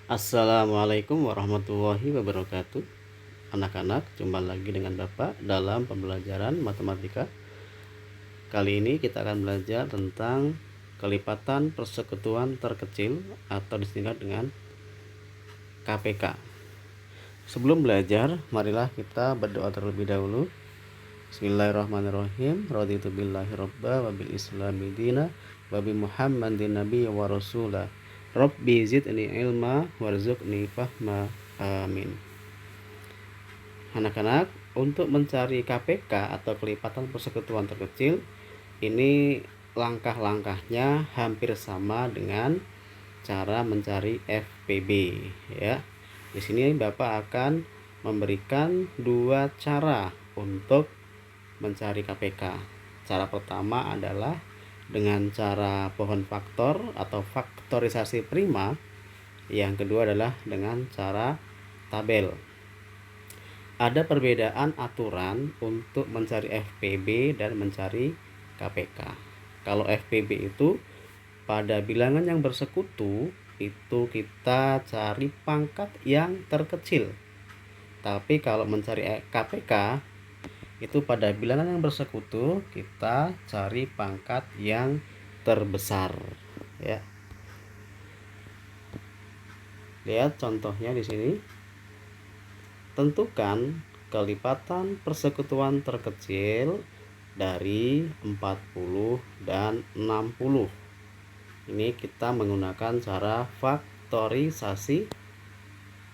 Assalamualaikum warahmatullahi wabarakatuh. Anak-anak, jumpa lagi dengan Bapak dalam pembelajaran matematika. Kali ini kita akan belajar tentang kelipatan persekutuan terkecil atau disingkat dengan KPK. Sebelum belajar, marilah kita berdoa terlebih dahulu. Bismillahirrahmanirrahim. Raditu billahi robba wa bil islami dina wa bi muhammadin nabiyya wa rasulah. Rabbi zidni ilma warzuqni fahma. Amin. Anak-anak, untuk mencari KPK atau kelipatan persekutuan terkecil, ini langkah-langkahnya hampir sama dengan cara mencari FPB, ya. Di sini Bapak akan memberikan dua cara untuk mencari KPK. Cara pertama adalah dengan cara pohon faktor atau faktorisasi prima. Yang kedua adalah dengan cara tabel. Ada perbedaan aturan untuk mencari FPB dan mencari KPK. Kalau FPB itu pada bilangan yang bersekutu itu kita cari pangkat yang terkecil. Tapi kalau mencari KPK itu pada bilangan yang bersekutu kita cari pangkat yang terbesar, ya. Lihat contohnya di sini. Tentukan kelipatan persekutuan terkecil dari 40 dan 60. Ini kita menggunakan cara faktorisasi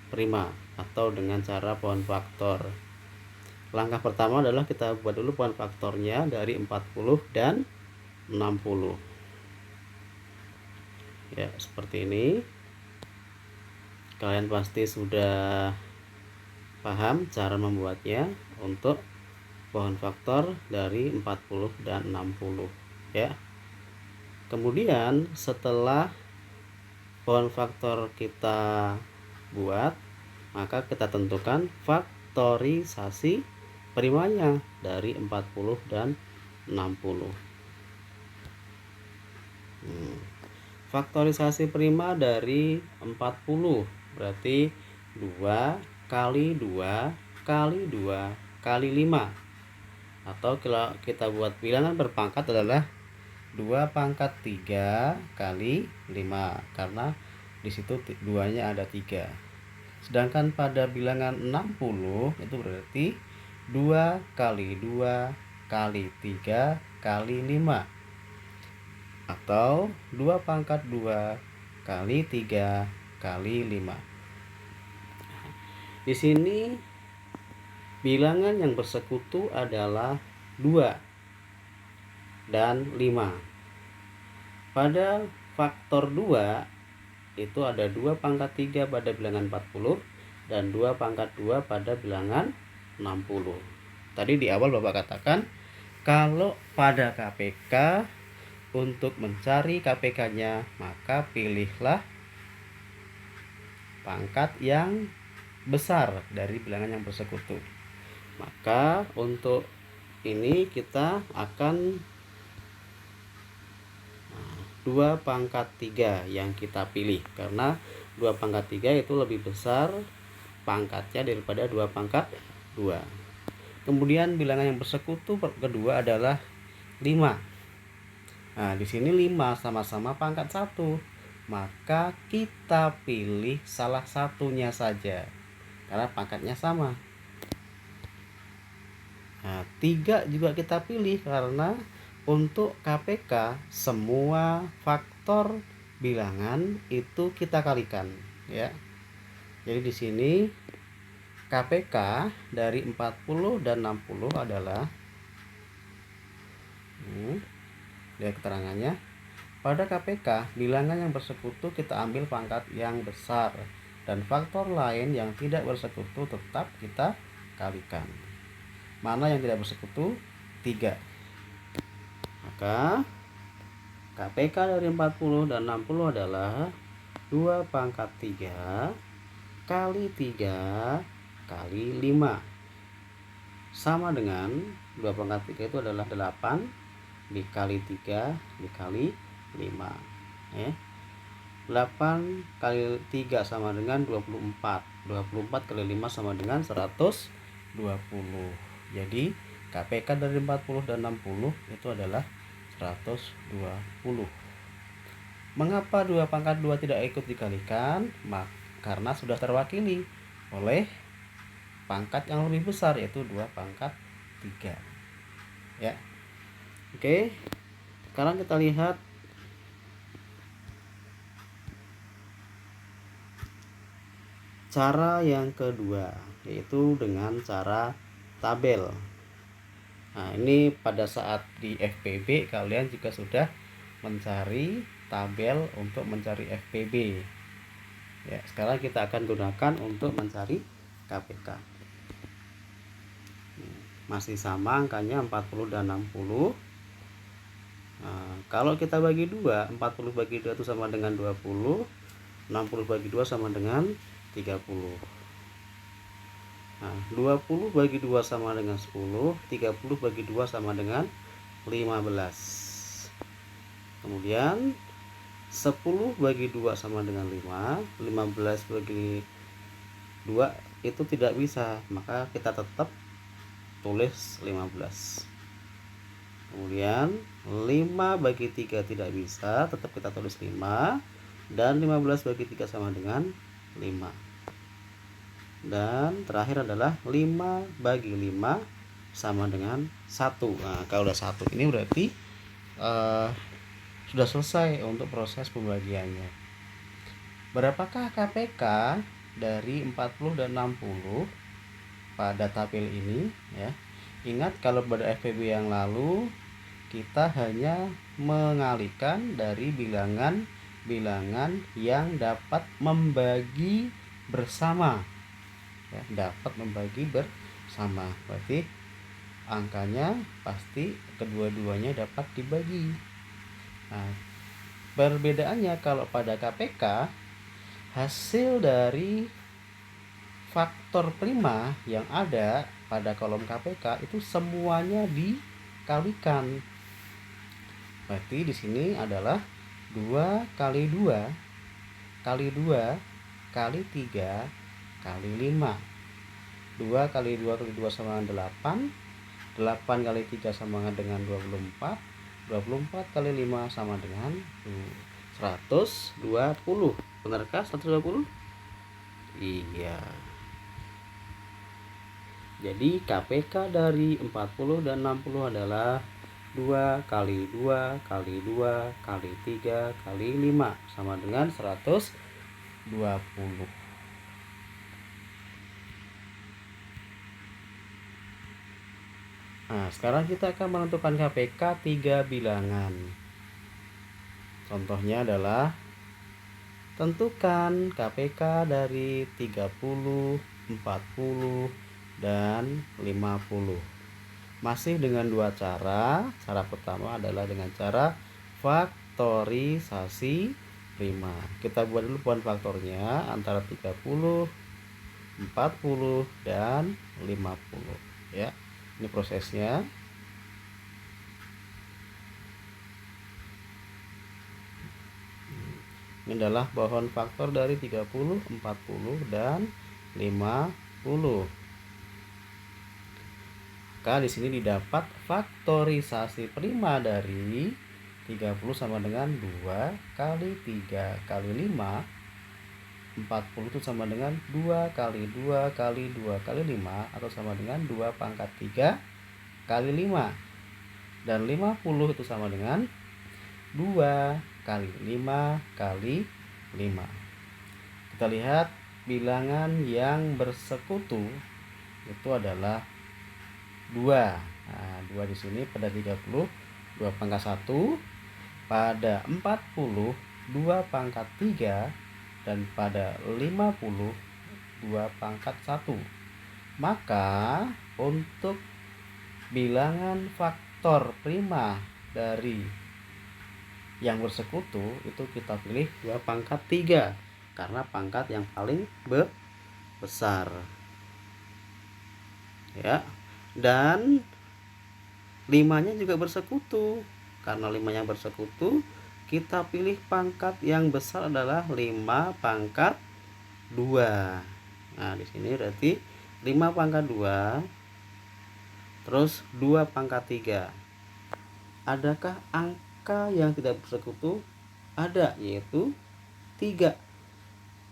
prima atau dengan cara pohon faktor. Langkah pertama adalah kita buat dulu pohon faktornya dari 40 dan 60. Ya, seperti ini. Kalian pasti sudah paham cara membuatnya untuk pohon faktor dari 40 dan 60, ya. Kemudian setelah pohon faktor kita buat, maka kita tentukan faktorisasi primanya dari 40 dan 60. Faktorisasi prima dari 40 berarti 2 kali 2 kali 2 kali 5. Atau kalau kita buat bilangan berpangkat adalah 2 pangkat 3 kali 5, karena disitu 2-nya ada 3. Sedangkan pada bilangan 60 itu berarti 2 kali 2 kali 3 kali 5, atau 2 pangkat 2 kali 3 kali 5. Di sini bilangan yang bersekutu adalah 2 dan 5. Pada faktor 2 itu ada 2 pangkat 3 pada bilangan 40 dan 2 pangkat 2 pada bilangan 60. Tadi di awal Bapak katakan kalau pada KPK untuk mencari KPK-nya maka pilihlah pangkat yang besar dari bilangan yang bersekutu. Maka untuk ini kita akan 2 pangkat 3 yang kita pilih, karena 2 pangkat 3 itu lebih besar pangkatnya daripada 2 pangkat 2. Kemudian bilangan yang bersekutu kedua adalah 5. Nah, di sini 5 sama-sama pangkat 1. Maka kita pilih salah satunya saja karena pangkatnya sama. Nah, 3 juga kita pilih karena untuk KPK semua faktor bilangan itu kita kalikan, ya. Jadi di sini KPK dari 40 dan 60 adalah lihat keterangannya. Pada KPK bilangan yang bersekutu kita ambil pangkat yang besar dan faktor lain yang tidak bersekutu tetap kita kalikan. Mana yang tidak bersekutu? 3. Maka KPK dari 40 dan 60 adalah 2 pangkat 3 kali 3 kali 5. Sama dengan 2 pangkat 3 itu adalah 8 dikali 3 dikali 5, ya. 8 kali 3 sama dengan 24. 24 kali 5 sama dengan 120. Jadi KPK dari 40 dan 60 itu adalah 120. Mengapa 2 pangkat 2 tidak ikut dikalikan? Karena sudah terwakili oleh pangkat yang lebih besar, yaitu 2 pangkat 3. Ya. Oke. Sekarang kita lihat cara yang kedua, yaitu dengan cara tabel. Nah, ini pada saat di FPB kalian juga sudah mencari tabel untuk mencari FPB. Ya, sekarang kita akan gunakan untuk mencari KPK. Masih sama angkanya 40 dan 60. Nah, kalau kita bagi 2, 40 bagi 2 itu sama dengan 20, 60 bagi 2 sama dengan 30. Nah, 20 bagi 2 sama dengan 10, 30 bagi 2 sama dengan 15. Kemudian 10 bagi 2 sama dengan 5, 15 bagi 2 itu tidak bisa, maka kita tetap tulis 15. Kemudian 5 bagi 3 tidak bisa, tetap kita tulis 5. Dan 15 bagi 3 sama dengan 5. Dan terakhir adalah 5 bagi 5 sama dengan 1. Nah, kalau udah 1 ini berarti sudah selesai untuk proses pembagiannya. Berapakah KPK dari 40 dan 60 pada tabel ini? Ya. Ingat, kalau pada FPB yang lalu kita hanya mengalihkan dari bilangan yang dapat membagi bersama. Ya, dapat membagi bersama, berarti angkanya pasti kedua-duanya dapat dibagi. Nah, perbedaannya kalau pada KPK, hasil dari faktor prima yang ada pada kolom KPK itu semuanya dikalikan. Berarti di sini adalah 2 kali 2 kali 2 kali 3 kali 5. 2 kali 2 kali 2 sama dengan 8. 8 kali 3 sama dengan 24. 24 kali 5 sama dengan 120. Benarkah 120? Iya. Jadi KPK dari 40 dan 60 adalah 2 kali 2 kali 2 kali 3 kali 5 sama dengan 120. Nah, sekarang kita akan menentukan KPK 3 bilangan. Contohnya adalah tentukan KPK dari 30, 40, dan 50. Masih dengan dua cara. Cara pertama adalah dengan cara faktorisasi prima. Kita buat dulu poin faktornya antara 30, 40, dan 50. Ya, ini prosesnya. Ini adalah pohon faktor dari 30, 40, dan 50. Maka di sini didapat faktorisasi prima dari 30 sama dengan 2 kali 3 kali 5. 40 itu sama dengan 2 kali 2 kali 2 kali 5 atau sama dengan 2 pangkat 3 kali 5. Dan 50 itu sama dengan 2 kali 5 kali 5. Kita lihat bilangan yang bersekutu itu adalah 2. Nah, 2 di sini pada 30 2 pangkat 1, pada 40 2 pangkat 3, dan pada 50 2 pangkat 1. Maka untuk bilangan faktor prima dari yang bersekutu itu kita pilih 2 pangkat 3 karena pangkat yang paling besar. Ya. Dan 5-nya juga bersekutu. Karena 5-nya bersekutu, kita pilih pangkat yang besar adalah 5 pangkat 2. Nah, di sini berarti 5 pangkat 2 terus 2 pangkat 3. Adakah angka yang tidak bersekutu? Ada, yaitu 3.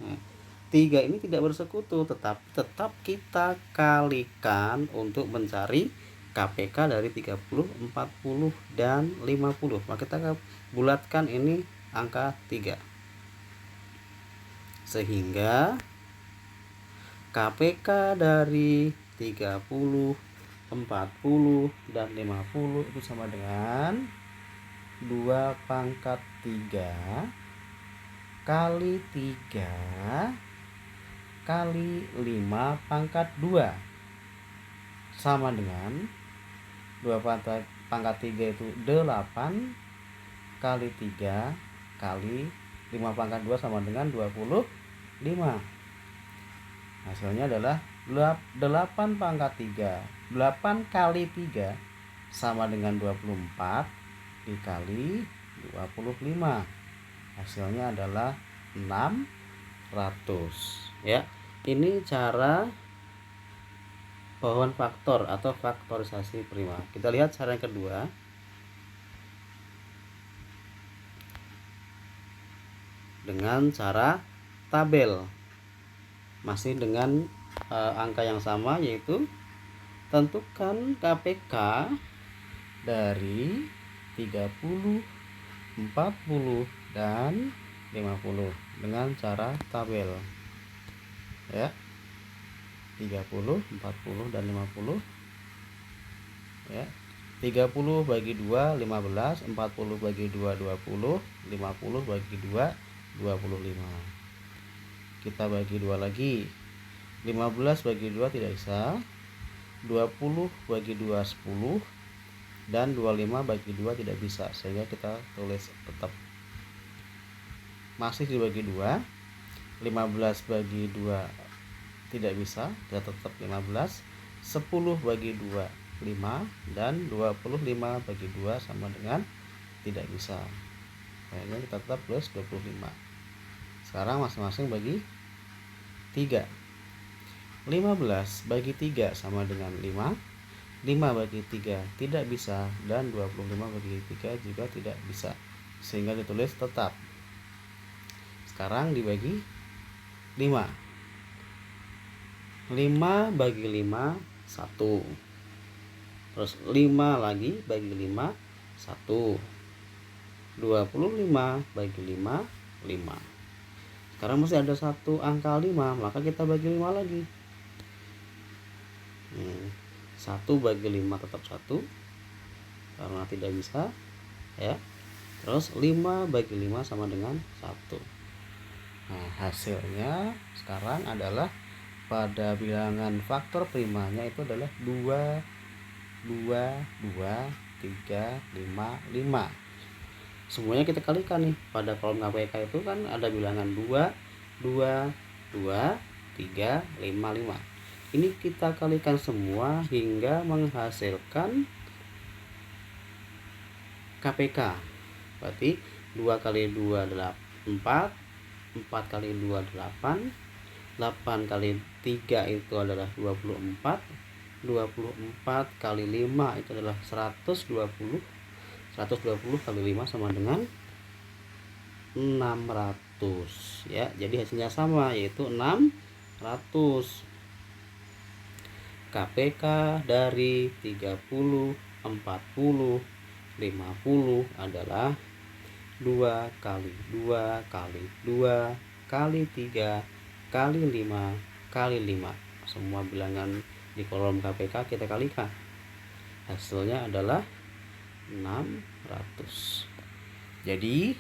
Nah, 3 ini tidak bersekutu, tetapi tetap kita kalikan untuk mencari KPK dari 30, 40, dan 50. Maka kita bulatkan ini angka 3. Sehingga KPK dari 30, 40, dan 50 itu sama dengan 2 pangkat 3 kali 3 kali 5 pangkat 2 sama dengan 2 pangkat 3 itu 8 kali 3 kali 5 pangkat 2 sama dengan 25. Hasilnya adalah 8 pangkat 3. 8 kali 3 sama dengan 24 dikali 25. Hasilnya adalah 600. Ya, ini cara pohon faktor atau faktorisasi prima. Kita lihat cara yang kedua. Dengan cara tabel. Masih dengan angka yang sama, yaitu tentukan KPK dari 30, 40, dan 50 dengan cara tabel. Ya. 30, 40, dan 50. Ya. 30 bagi 2 15, 40 bagi 2 20, 50 bagi 2 25. Kita bagi 2 lagi. 15 bagi 2 tidak bisa. 20 bagi 2 10, dan 25 bagi 2 tidak bisa, sehingga kita tulis tetap masih dibagi 2. 15 bagi 2 tidak bisa, kita tetap 15. 10 bagi 2 5, dan 25 bagi 2 sama dengan tidak bisa, sehingga kita tetap plus 25. Sekarang masing-masing bagi 3. 15 bagi 3 sama dengan 5. 5 bagi 3 tidak bisa, dan 25 bagi 3 juga tidak bisa, sehingga ditulis tetap. Sekarang dibagi 5. 5 bagi 5 1. Terus 5 lagi bagi 5 1. 25 bagi 5 5. Sekarang masih ada satu angka 5, maka kita bagi 5 lagi. 1 bagi 5 tetap 1 karena tidak bisa, ya. Terus 5 bagi 5 sama dengan 1. Nah, hasilnya sekarang adalah pada bilangan faktor primanya itu adalah 2 2 2 3 5 5. Semuanya kita kalikan nih. Pada kolom KPK itu kan ada bilangan 2 2 2 3 5 5. Ini kita kalikan semua hingga menghasilkan KPK. Berarti 2 kali 2 adalah 4, 4 kali 2 8, 8 kali 3 itu adalah 24, 24 kali 5 itu adalah 120, 120 kali 5 sama dengan 600, ya. Jadi hasilnya sama, yaitu 600. KPK dari 30, 40, 50 adalah 2 kali 2 kali 2 kali 3 kali 5 kali 5. Semua bilangan di kolom KPK kita kalikan. Hasilnya adalah 600. Jadi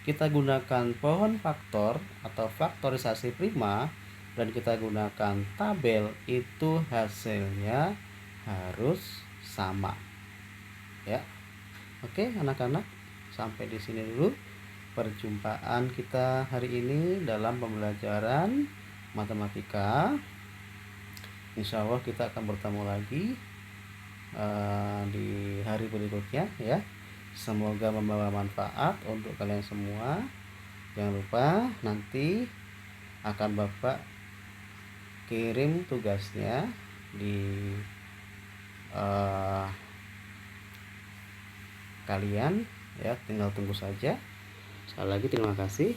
kita gunakan pohon faktor atau faktorisasi prima dan kita gunakan tabel, itu hasilnya harus sama, ya. Oke anak-anak, sampai di sini dulu perjumpaan kita hari ini dalam pembelajaran matematika. Insya Allah kita akan bertemu lagi di hari berikutnya, ya. Semoga membawa manfaat untuk kalian semua. Jangan lupa nanti akan Bapak kirim tugasnya di kalian ya, tinggal tunggu saja. Sekali lagi terima kasih.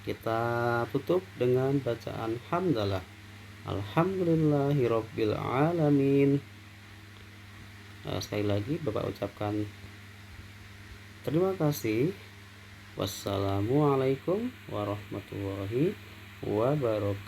Kita tutup dengan bacaan hamdalah. Alhamdulillahirabbil alamin. Sekali lagi Bapak ucapkan terima kasih. Wassalamualaikum warahmatullahi wabarakatuh.